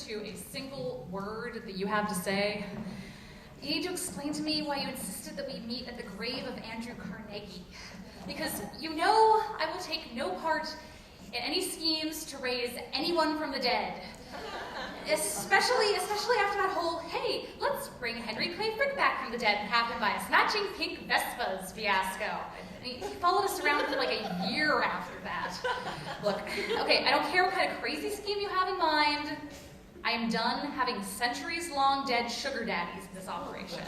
to a single word that you have to say. You need to explain to me why you insisted that we meet at the grave of Andrew Carnegie. Because you know I will take no part in any schemes to raise anyone from the dead. Especially after that whole, hey, let's bring Henry Clay Frick back from the dead and have him buy us matching pink Vespas fiasco. I mean, he followed us around for like a year after that. Look, okay, I don't care what kind of crazy scheme you have in mind. I am done having centuries-long dead sugar daddies in this operation.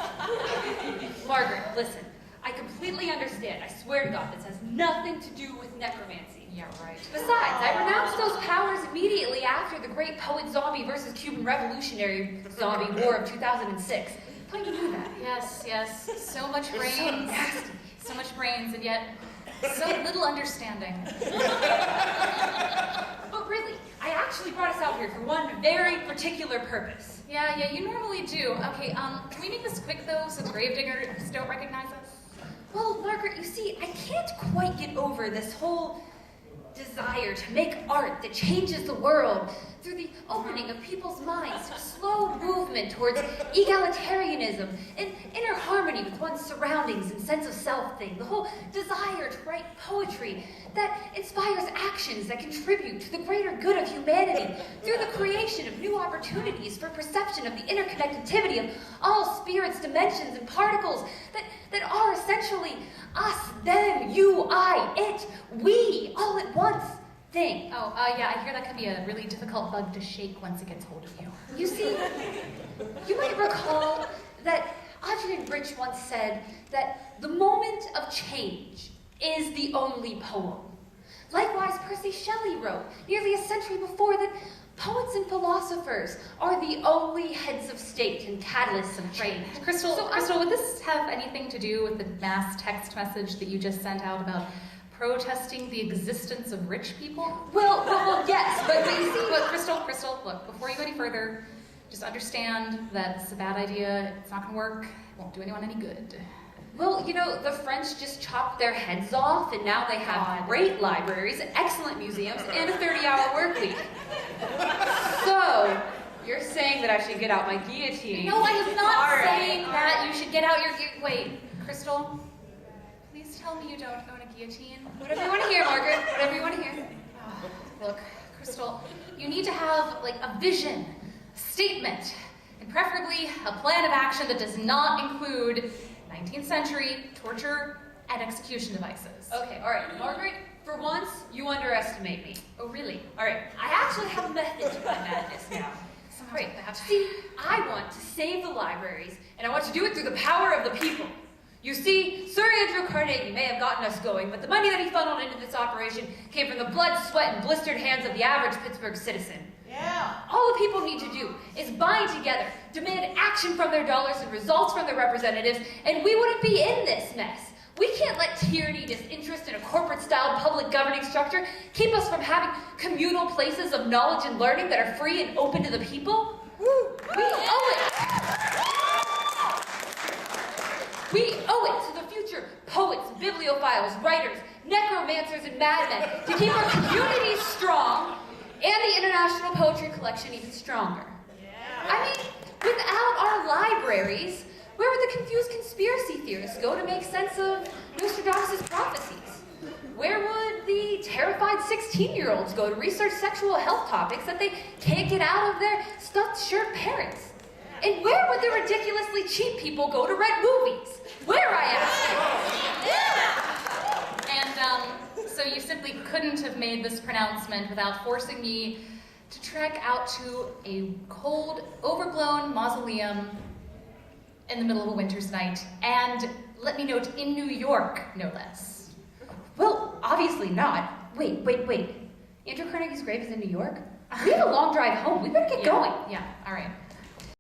Margaret, listen. I completely understand. I swear to God, this has nothing to do with necromancy. Yeah, right. Besides, I renounced those powers immediately after the great poet zombie versus Cuban revolutionary zombie war of 2006. I thought you knew that. Yes. So much brains. So much brains, and yet so little understanding. But really, I actually brought us out here for one very particular purpose. Yeah, you normally do. Okay, can we make this quick though, so the gravediggers don't recognize us? Well, Margaret, you see, I can't quite get over this whole desire to make art that changes the world through the opening of people's minds to a slow movement towards egalitarianism and inner harmony with one's surroundings and sense of self thing. The whole desire to write poetry that inspires actions that contribute to the greater good of humanity through the creation of new opportunities for perception of the interconnectivity of all spirits, dimensions, and particles that are essentially us, them, you, I, it, we, all at once thing. Oh, yeah, I hear that can be a really difficult bug to shake once it gets hold of you. You see, you might recall that Adrian Rich once said that the moment of change is the only poem. Likewise, Percy Shelley wrote, nearly a century before, that poets and philosophers are the only heads of state and catalysts of change. Crystal, would this have anything to do with the mass text message that you just sent out about protesting the existence of rich people? Well, yes, but you see... But Crystal, look, before you go any further, just understand that it's a bad idea, it's not gonna work, it won't do anyone any good. Well, you know, the French just chopped their heads off, and now they have great libraries, excellent museums, and a 30-hour work week. So, you're saying that I should get out my guillotine? No, I am not saying that you should get out your... Wait, Crystal, please tell me you don't own a guillotine. Whatever you want to hear, Margaret. Whatever you want to hear. Look, Crystal, you need to have, like, a vision, a statement, and preferably a plan of action that does not include 19th century torture and execution devices. Okay, all right, Margaret, for once, you underestimate me. Oh, really? All right, I actually have a method to my madness now. Right. See, I want to save the libraries, and I want to do it through the power of the people. You see, Sir Andrew Carnegie may have gotten us going, but the money that he funneled into this operation came from the blood, sweat, and blistered hands of the average Pittsburgh citizen. Yeah. All the people need to do is bind together, demand action from their dollars and results from their representatives, and we wouldn't be in this mess. We can't let tyranny, disinterest, and a corporate-styled public governing structure keep us from having communal places of knowledge and learning that are free and open to the people. We owe it. We owe it to the future poets, bibliophiles, writers, necromancers, and madmen to keep our communities strong and the International Poetry Collection even stronger. I mean, without our libraries, where would the confused conspiracy theorists go to make sense of Nostradamus' prophecies? Where would the terrified 16-year-olds go to research sexual health topics that they can't get out of their stuffed shirt parents? And where would the ridiculously cheap people go to rent movies? Where, I ask? And so you simply couldn't have made this pronouncement without forcing me to trek out to a cold, overblown mausoleum in the middle of a winter's night, and let me note, in New York, no less. Well, obviously not. Wait. Andrew Carnegie's grave is in New York? We have a long drive home. We better get going. Yeah, all right.